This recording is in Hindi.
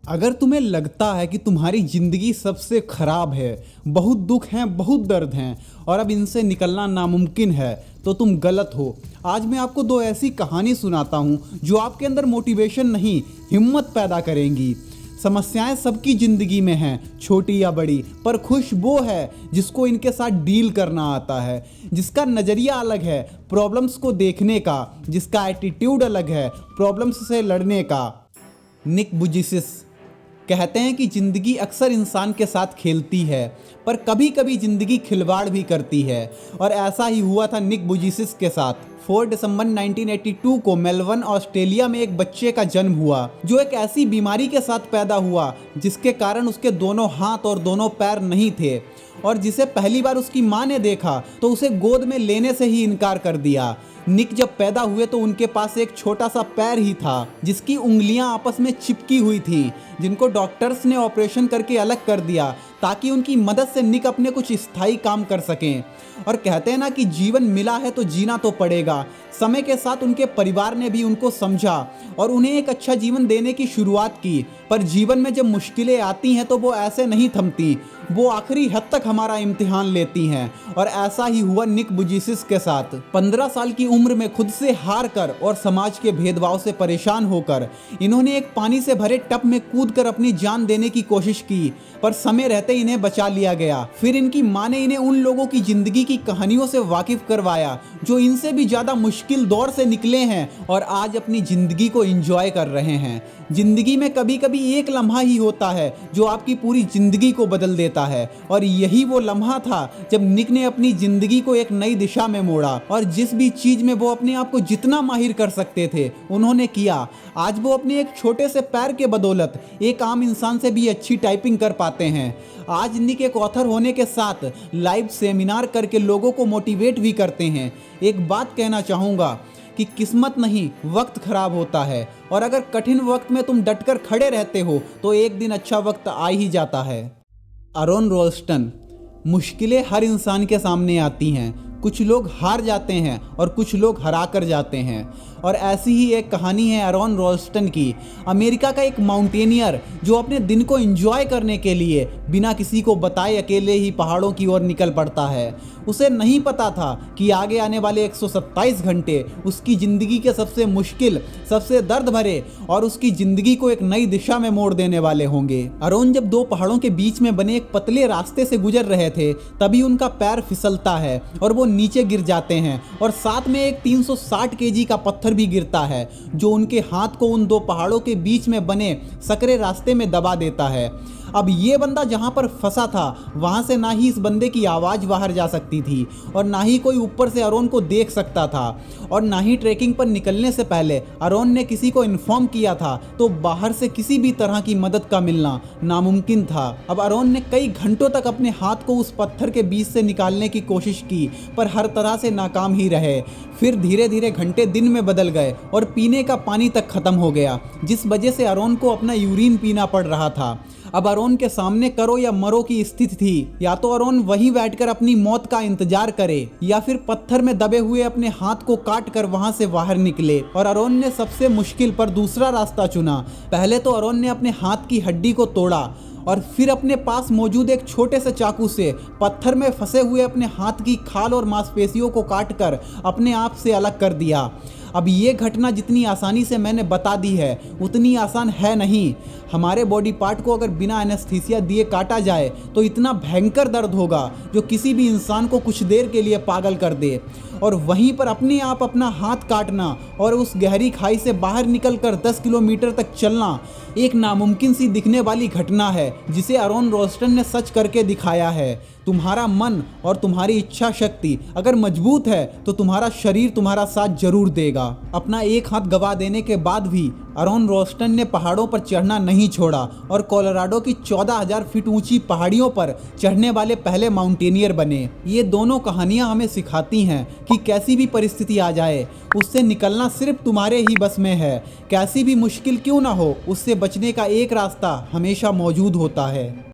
अगर तुम्हें लगता है कि तुम्हारी ज़िंदगी सबसे ख़राब है, बहुत दुख हैं, बहुत दर्द हैं और अब इनसे निकलना नामुमकिन है, तो तुम गलत हो। आज मैं आपको दो ऐसी कहानी सुनाता हूँ जो आपके अंदर मोटिवेशन नहीं, हिम्मत पैदा करेंगी। समस्याएं सबकी ज़िंदगी में हैं, छोटी या बड़ी, पर खुश वो है जिसको इनके साथ डील करना आता है, जिसका नज़रिया अलग है प्रॉब्लम्स को देखने का, जिसका एटीट्यूड अलग है प्रॉब्लम्स से लड़ने का। निक बुजिसिस कहते हैं कि ज़िंदगी अक्सर इंसान के साथ खेलती है, पर कभी कभी ज़िंदगी खिलवाड़ भी करती है, और ऐसा ही हुआ था निक बुजिसिस के साथ। 4 दिसंबर 1982 को मेलबर्न ऑस्ट्रेलिया में एक बच्चे का जन्म हुआ जो एक ऐसी बीमारी के साथ पैदा हुआ जिसके कारण उसके दोनों हाथ और दोनों पैर नहीं थे, और जिसे पहली बार उसकी माँ ने देखा तो उसे गोद में लेने से ही इनकार कर दिया। निक जब पैदा हुए तो उनके पास एक छोटा सा पैर ही था जिसकी उंगलियां आपस में चिपकी हुई थी, जिनको डॉक्टर्स ने ऑपरेशन करके अलग कर दिया ताकि उनकी मदद से निक अपने कुछ स्थायी काम कर सकें। और कहते हैं ना कि जीवन मिला है तो जीना तो पड़ेगा। समय के साथ उनके परिवार ने भी उनको समझा और उन्हें एक अच्छा जीवन देने की शुरुआत की, पर जीवन में जब मुश्किलें आती हैं तो वो ऐसे नहीं थमती, वो आखिरी हद तक हमारा इम्तिहान लेती हैं। और ऐसा ही हुआ निक बुजिसिस के साथ। 15 साल की उम्र में खुद से हार कर और समाज के भेदभाव से परेशान होकर इन्होंने एक पानी से भरे टब में कूदकर अपनी जान देने की कोशिश की, पर समय रहते इन्हें बचा लिया गया। फिर इनकी माँ ने इन्हें उन लोगों की जिंदगी की कहानियों से वाकिफ करवाया जो इनसे भी ज्यादा मुश्किल दौर से निकले हैं और आज अपनी जिंदगी को एंजॉय कर रहे हैं। जिंदगी में कभी कभी एक लम्हा ही होता है जो आपकी पूरी जिंदगी को बदल देता है, और यही वो लम्हा था जब निक ने अपनी जिंदगी को एक नई दिशा में मोड़ा, और जिस भी चीज में वो अपने आप को जितना माहिर कर सकते थे उन्होंने किया। आज वो अपने एक छोटे से पैर के बदौलत एक आम इंसान से भी अच्छी टाइपिंग कर पाते हैं। आज निक एक ऑथर होने के साथ लाइव सेमिनार करके लोगों को मोटिवेट भी करते हैं। एक बात कहना चाहूँगा कि किस्मत नहीं, वक्त खराब होता है, और अगर कठिन वक्त में तुम डटकर खड़े रहते हो तो एक दिन अच्छा वक्त आ ही जाता है। आरोन रोल्स्टन। मुश्किलें हर इंसान के सामने आती हैं, कुछ लोग हार जाते हैं और कुछ लोग हरा कर जाते हैं, और ऐसी ही एक कहानी है आरोन रोल्स्टन की। अमेरिका का एक माउंटेनियर जो अपने दिन को एंजॉय करने के लिए बिना किसी को बताए अकेले ही पहाड़ों की ओर निकल पड़ता है। उसे नहीं पता था कि आगे आने वाले 127 घंटे उसकी ज़िंदगी के सबसे मुश्किल, सबसे दर्द भरे और उसकी ज़िंदगी को एक नई दिशा में मोड़ देने वाले होंगे। आरोन जब दो पहाड़ों के बीच में बने एक पतले रास्ते से गुजर रहे थे तभी उनका पैर फिसलता है और वो नीचे गिर जाते हैं, और साथ में एक 360 केजी का पत्थर भी गिरता है जो उनके हाथ को उन दो पहाड़ों के बीच में बने सकरे रास्ते में दबा देता है। अब ये बंदा जहाँ पर फंसा था वहाँ से ना ही इस बंदे की आवाज़ बाहर जा सकती थी और ना ही कोई ऊपर से आरोन को देख सकता था, और ना ही ट्रैकिंग पर निकलने से पहले आरोन ने किसी को इन्फॉर्म किया था, तो बाहर से किसी भी तरह की मदद का मिलना नामुमकिन था। अब आरोन ने कई घंटों तक अपने हाथ को उस पत्थर के बीच से निकालने की कोशिश की, पर हर तरह से नाकाम ही रहे। फिर धीरे धीरे घंटे दिन में बदल गए और पीने का पानी तक खत्म हो गया, जिस वजह से आरोन को अपना यूरिन पीना पड़ रहा था। अब आरोन के सामने करो या मरो की स्थिति थी, या तो आरोन वहीं बैठकर अपनी मौत का इंतजार करे या फिर पत्थर में दबे हुए अपने हाथ को काट कर वहां से बाहर निकले। और आरोन ने सबसे मुश्किल पर दूसरा रास्ता चुना। पहले तो आरोन ने अपने हाथ की हड्डी को तोड़ा और फिर अपने पास मौजूद एक छोटे से चाकू से पत्थर में फंसे हुए अपने हाथ की खाल और मांसपेशियों को काटकर अपने आप से अलग कर दिया। अब ये घटना जितनी आसानी से मैंने बता दी है उतनी आसान है नहीं। हमारे बॉडी पार्ट को अगर बिना एनेस्थीसिया दिए काटा जाए तो इतना भयंकर दर्द होगा जो किसी भी इंसान को कुछ देर के लिए पागल कर दे, और वहीं पर अपने आप अपना हाथ काटना और उस गहरी खाई से बाहर निकलकर 10 किलोमीटर तक चलना एक नामुमकिन सी दिखने वाली घटना है जिसे आरोन रोल्स्टन ने सच करके दिखाया है। तुम्हारा मन और तुम्हारी इच्छा शक्ति अगर मजबूत है तो तुम्हारा शरीर तुम्हारा साथ जरूर देगा। अपना एक हाथ गवा देने के बाद भी आरोन रोल्स्टन ने पहाड़ों पर चढ़ना नहीं छोड़ा और कोलोराडो की 14,000 फीट ऊंची पहाड़ियों पर चढ़ने वाले पहले माउंटेनियर बने। ये दोनों कहानियां हमें सिखाती हैं कि कैसी भी परिस्थिति आ जाए उससे निकलना सिर्फ तुम्हारे ही बस में है। कैसी भी मुश्किल क्यों ना हो, उससे बचने का एक रास्ता हमेशा मौजूद होता है।